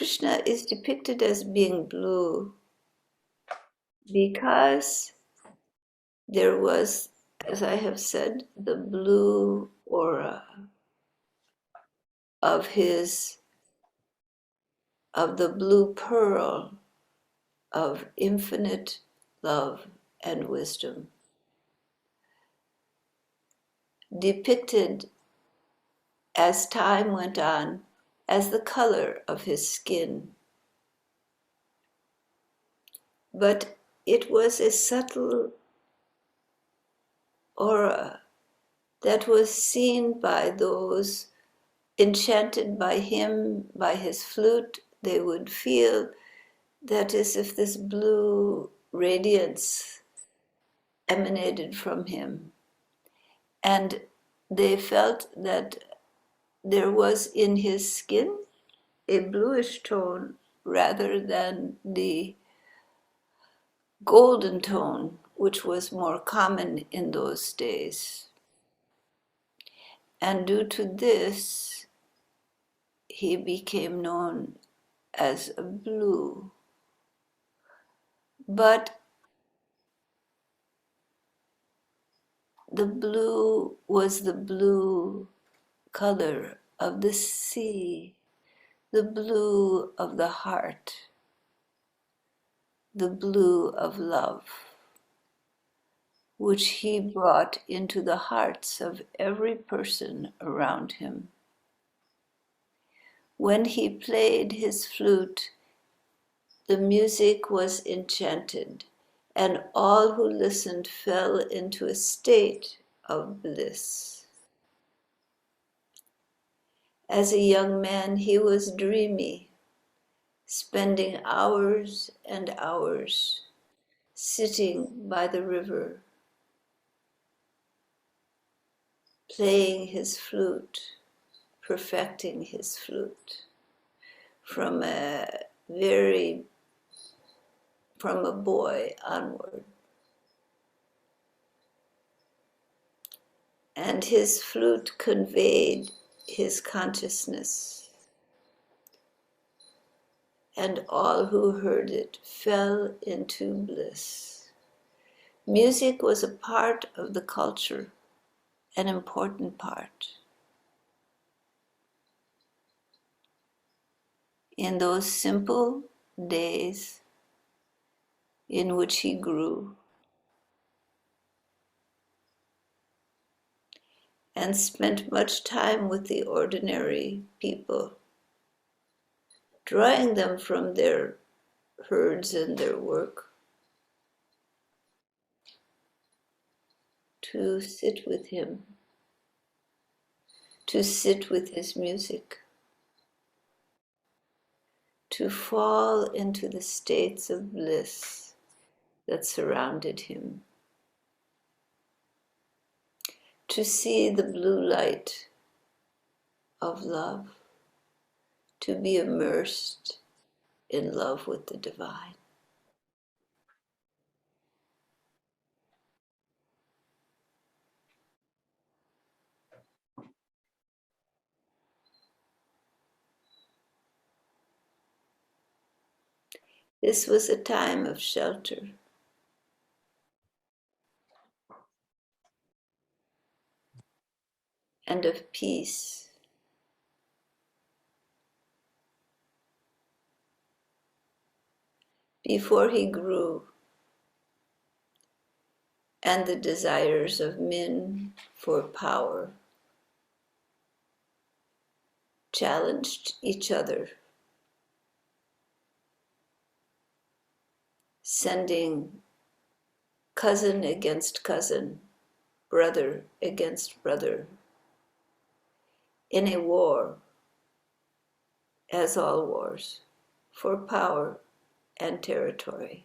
Krishna is depicted as being blue because there was, as I have said, the blue aura of the blue pearl of infinite love and wisdom, depicted as time went on as the color of his skin. But it was a subtle aura that was seen by those enchanted by him, by his flute. They would feel that as if this blue radiance emanated from him. And they felt that there was in his skin a bluish tone rather than the golden tone, which was more common in those days. And due to this, he became known as a blue. But the blue was the blue color of the sea, the blue of the heart, the blue of love, which he brought into the hearts of every person around him. When he played his flute, the music was enchanted, and all who listened fell into a state of bliss. As a young man, he was dreamy, spending hours and hours sitting by the river, playing his flute, perfecting his flute from a boy onward. And his flute conveyed his consciousness, and all who heard it fell into bliss. Music was a part of the culture, an important part. In those simple days in which he grew and spent much time with the ordinary people, drawing them from their herds and their work to sit with him, to sit with his music, to fall into the states of bliss that surrounded him, to see the blue light of love, to be immersed in love with the divine. This was a time of shelter, and of peace. Before he grew, and the desires of men for power challenged each other, sending cousin against cousin, brother against brother, in a war, as all wars, for power and territory.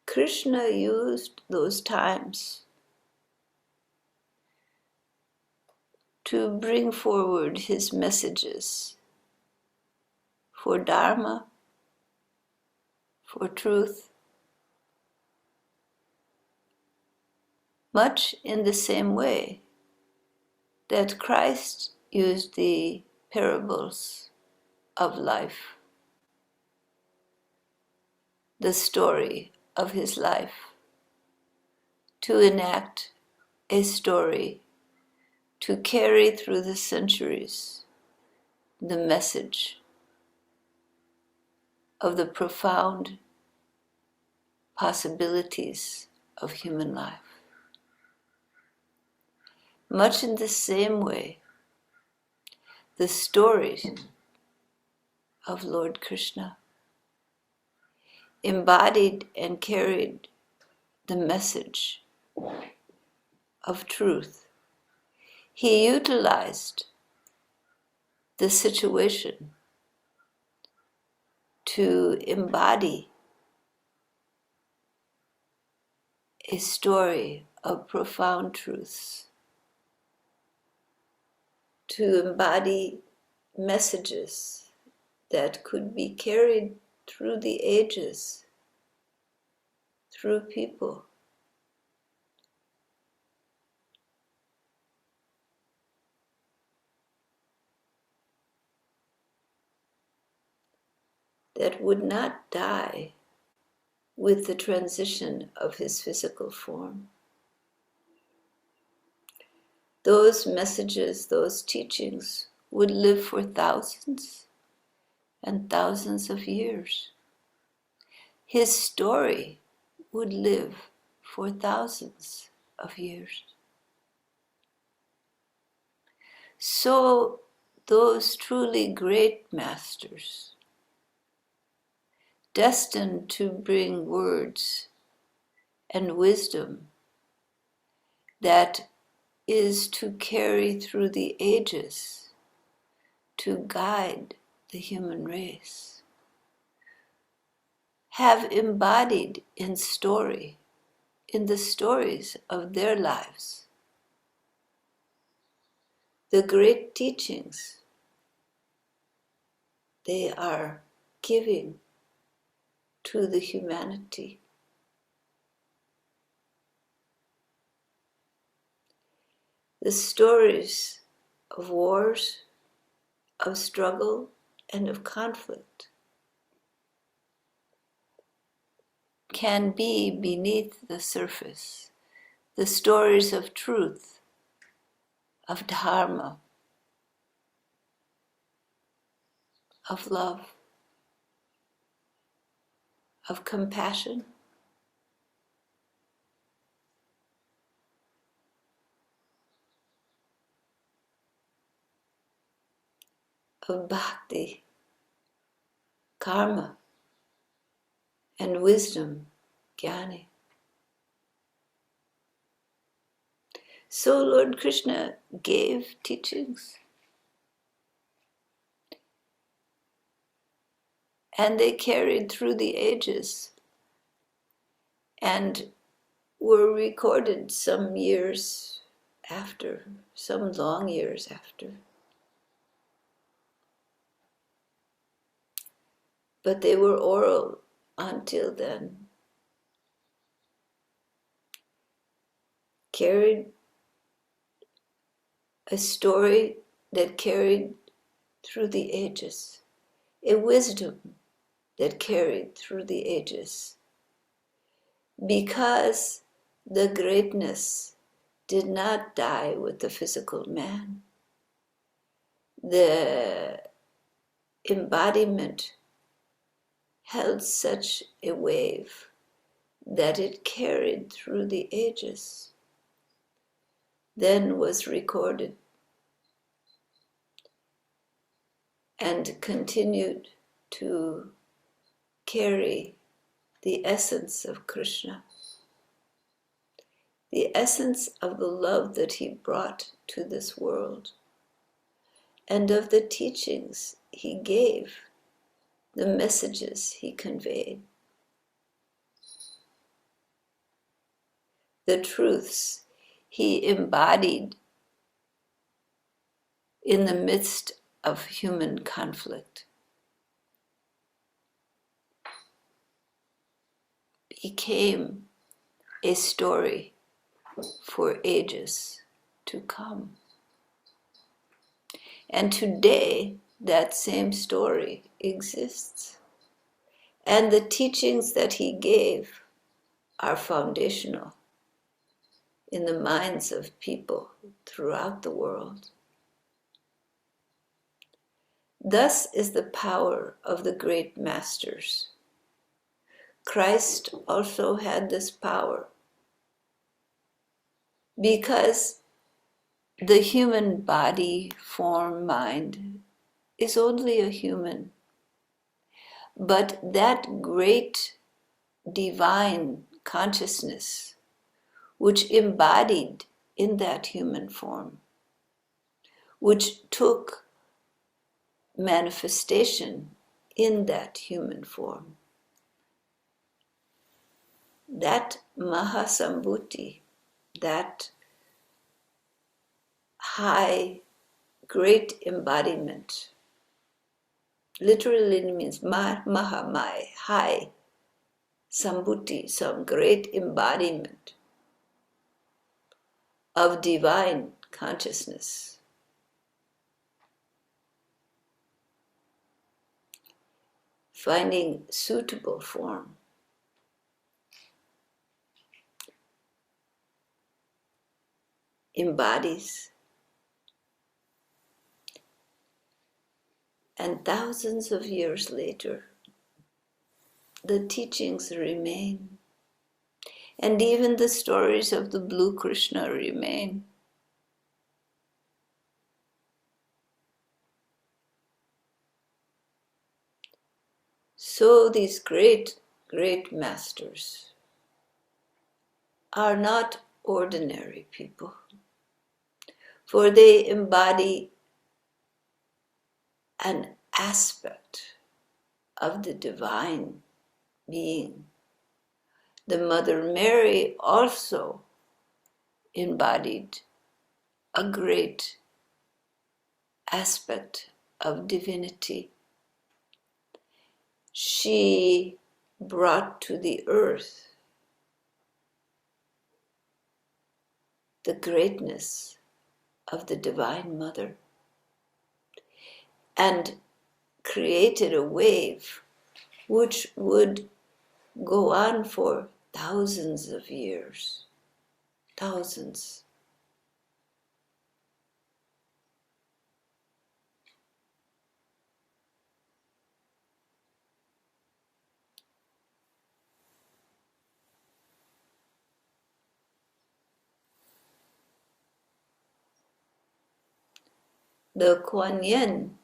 Krishna used those times to bring forward his messages for Dharma, for truth, much in the same way that Christ used the parables of life, the story of his life, to enact a story, to carry through the centuries the message of the profound possibilities of human life. Much in the same way, the stories of Lord Krishna embodied and carried the message of truth. He utilized the situation to embody a story of profound truths, to embody messages that could be carried through the ages, through people. That would not die with the transition of his physical form. Those messages, those teachings would live for thousands and thousands of years. His story would live for thousands of years. So those truly great masters, destined to bring words and wisdom that is to carry through the ages, to guide the human race, have embodied in story, in the stories of their lives, the great teachings they are giving to the humanity. The stories of wars, of struggle, and of conflict can be beneath the surface. The stories of truth, of dharma, of love, of compassion, of bhakti, karma, and wisdom, jnani. So Lord Krishna gave teachings, and they carried through the ages and were recorded some years after, some long years after. But they were oral until then, carried a story that carried through the ages, a wisdom that carried through the ages, because the greatness did not die with the physical man. The embodiment held such a wave that it carried through the ages, then was recorded and continued to carry the essence of Krishna, the essence of the love that he brought to this world, and of the teachings he gave, the messages he conveyed, the truths he embodied in the midst of human conflict, became a story for ages to come. And today, that same story exists. And the teachings that he gave are foundational in the minds of people throughout the world. Thus is the power of the great masters. Christ also had this power because the human body, form, mind is only a human. But that great divine consciousness, which embodied in that human form, which took manifestation in that human form, that Mahasambhuti, that high, great embodiment, literally means Mahamai, high, Sambhuti, some great embodiment of divine consciousness. Finding suitable form. Embodies. And thousands of years later, the teachings remain. And even the stories of the blue Krishna remain. So these great, great masters are not ordinary people, for they embody an aspect of the divine being. The Mother Mary also embodied a great aspect of divinity. She brought to the earth the greatness of the Divine Mother and created a wave which would go on for thousands of years. Thousands. The Kuan Yin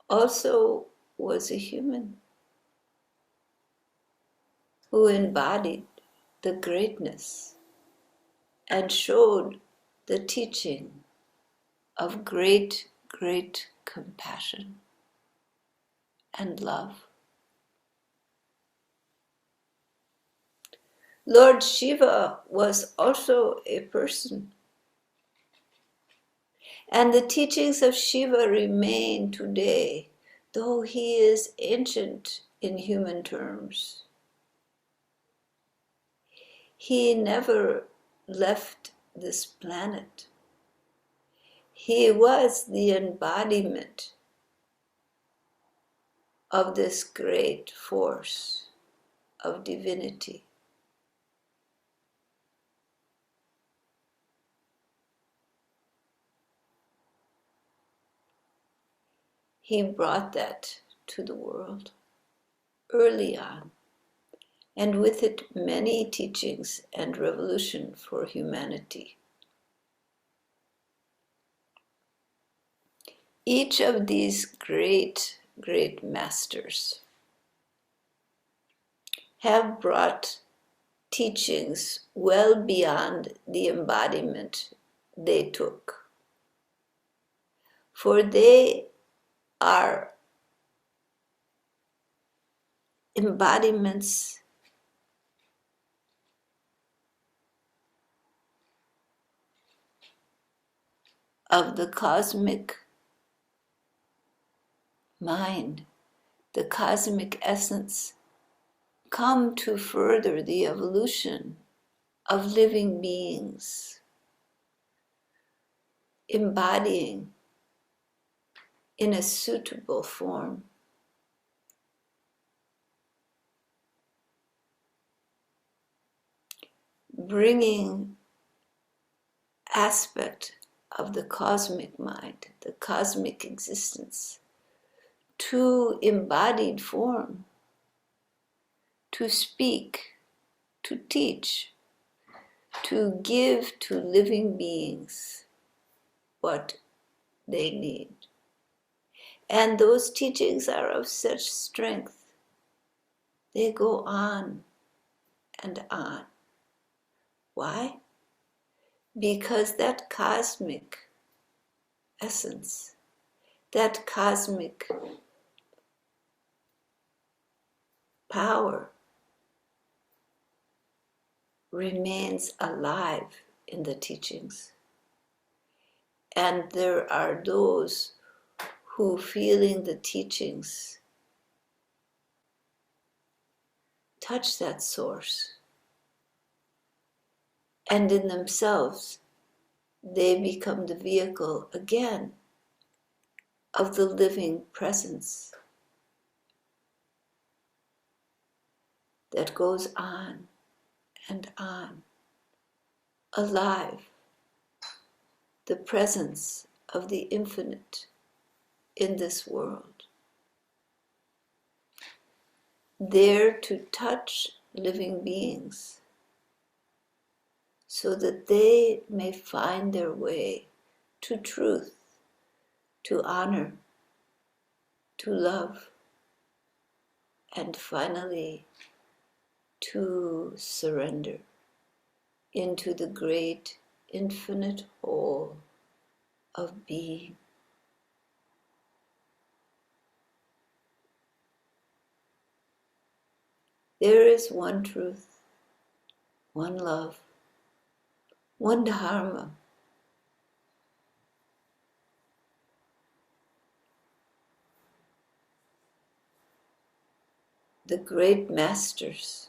also was a human who embodied the greatness and showed the teaching of great, great compassion and love. Lord Shiva was also a person, and the teachings of Shiva remain today, though he is ancient in human terms. He never left this planet. He was the embodiment of this great force of divinity. He brought that to the world early on, and with it many teachings and revolution for humanity. Each of these great, great masters have brought teachings well beyond the embodiment they took. For they are embodiments of the cosmic mind, the cosmic essence, come to further the evolution of living beings embodying in a suitable form bringing aspect of the cosmic mind, the cosmic existence, to embodied form, to speak, to teach, to give to living beings what they need. And those teachings are of such strength. They go on and on. Why? Because that cosmic essence, that cosmic power remains alive in the teachings. And there are those who, feeling the teachings, touch that source. And in themselves, they become the vehicle again of the living presence that goes on and on, alive, the presence of the infinite in this world, there to touch living beings so that they may find their way to truth, to honor, to love, and finally to surrender into the great infinite whole of being. There is one truth, one love, one dharma. The great masters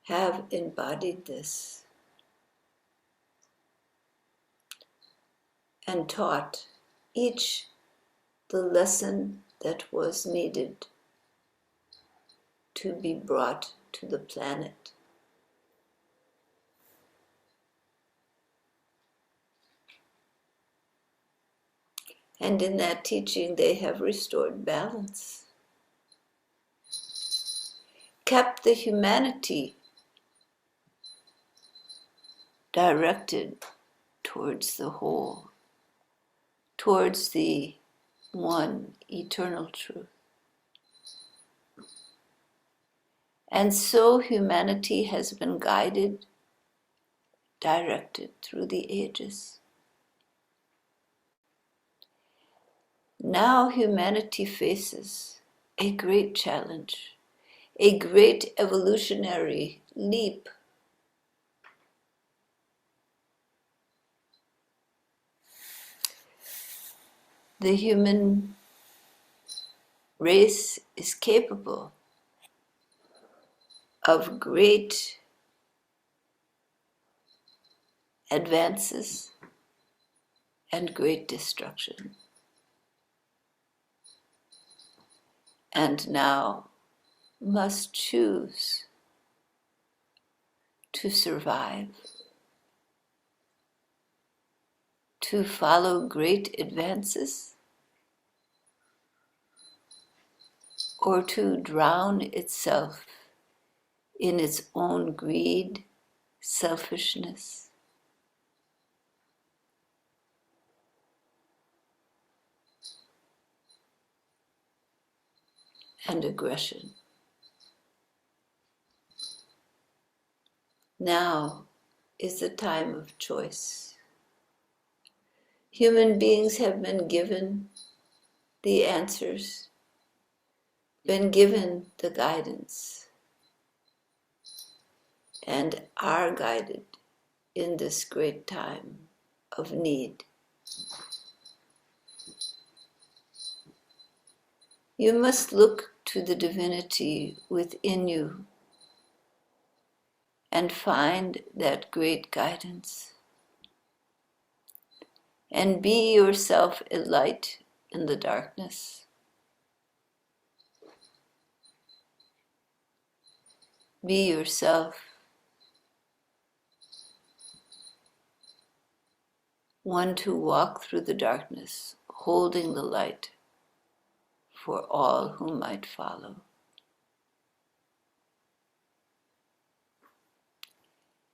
have embodied this and taught each the lesson that was needed to be brought to the planet. And in that teaching, they have restored balance, kept the humanity directed towards the whole, towards the one eternal truth. And so humanity has been guided, directed through the ages. Now humanity faces a great challenge, a great evolutionary leap. The human race is capable of great advances and great destruction. And now must choose to survive, to follow great advances, or to drown itself in its own greed, selfishness, and aggression. Now is the time of choice. Human beings have been given the answers, been given the guidance, and are guided in this great time of need. You must look to the divinity within you and find that great guidance. And be yourself a light in the darkness. Be yourself one to walk through the darkness, holding the light for all who might follow.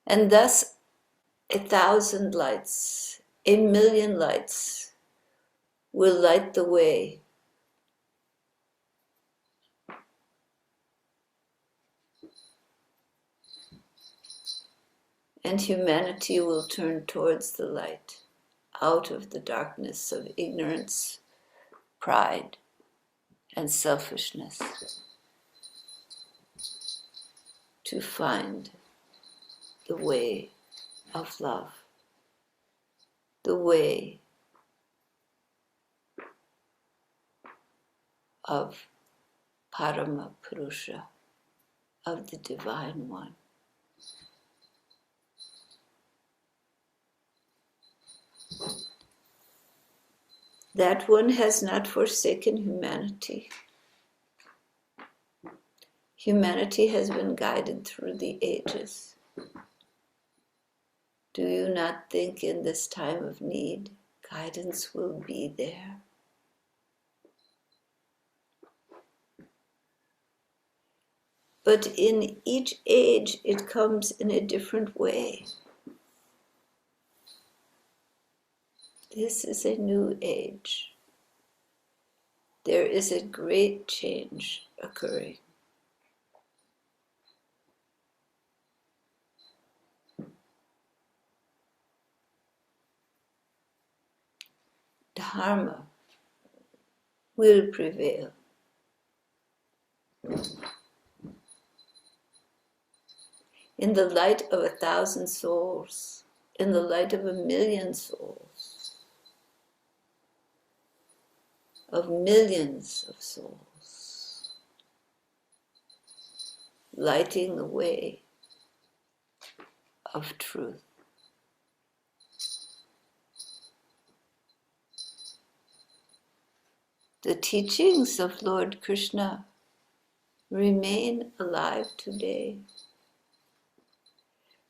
And thus 1,000 lights, 1,000,000 lights will light the way. And humanity will turn towards the light, out of the darkness of ignorance, pride, and selfishness, to find the way of love, the way of Parama Purusha, of the Divine One. That one has not forsaken humanity. Humanity has been guided through the ages. Do you not think in this time of need, guidance will be there? But in each age, it comes in a different way. This is a new age. There is a great change occurring. Dharma will prevail. In the light of 1,000 souls, in the light of 1,000,000 souls, of millions of souls, lighting the way of truth. The teachings of Lord Krishna remain alive today.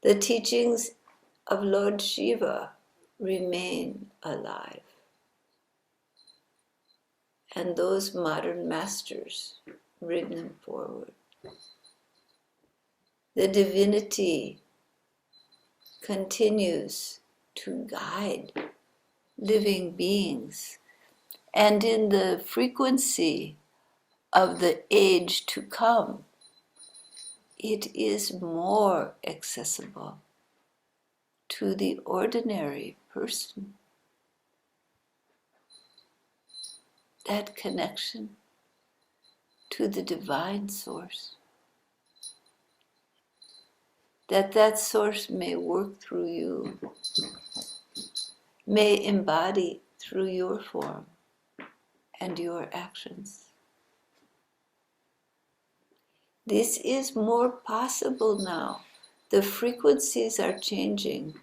The teachings of Lord Shiva remain alive. And those modern masters bring them forward. The divinity continues to guide living beings, and in the frequency of the age to come, it is more accessible to the ordinary person. That connection to the divine source. That source may work through you, may embody through your form and your actions. This is more possible now. The frequencies are changing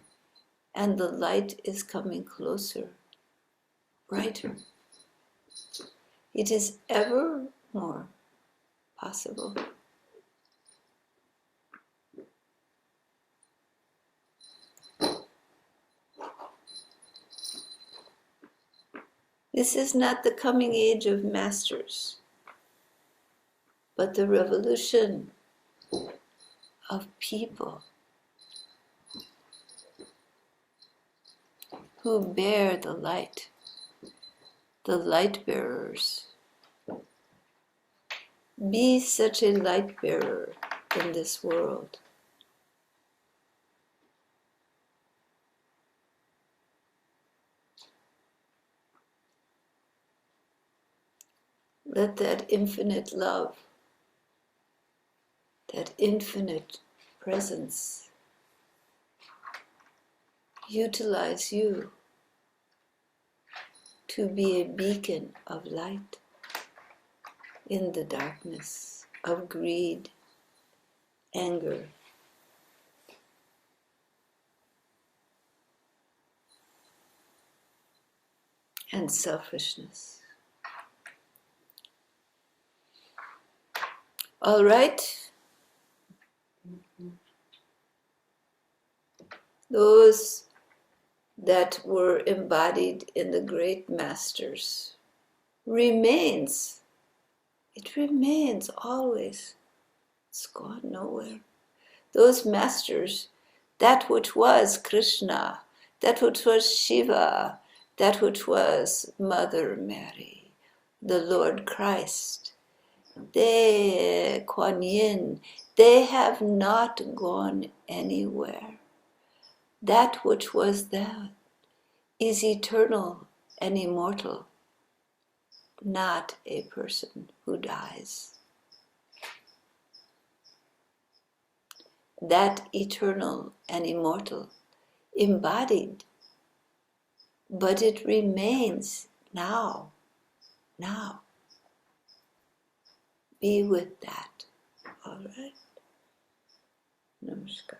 and the light is coming closer, brighter. It is ever more possible. This is not the coming age of masters, but the revolution of people who bear the light bearers. Be such a light bearer in this world. Let that infinite love, that infinite presence utilize you to be a beacon of light in the darkness of greed, anger, and selfishness. All right, those that were embodied in the great masters remains. It remains always. It's gone nowhere. Those masters, that which was Krishna, that which was Shiva, that which was Mother Mary, the Lord Christ, they, Kuan Yin, they have not gone anywhere. That which was that is eternal and immortal, not a person who dies. That eternal and immortal, embodied, but it remains now. Now. Be with that. All right? Namaskar.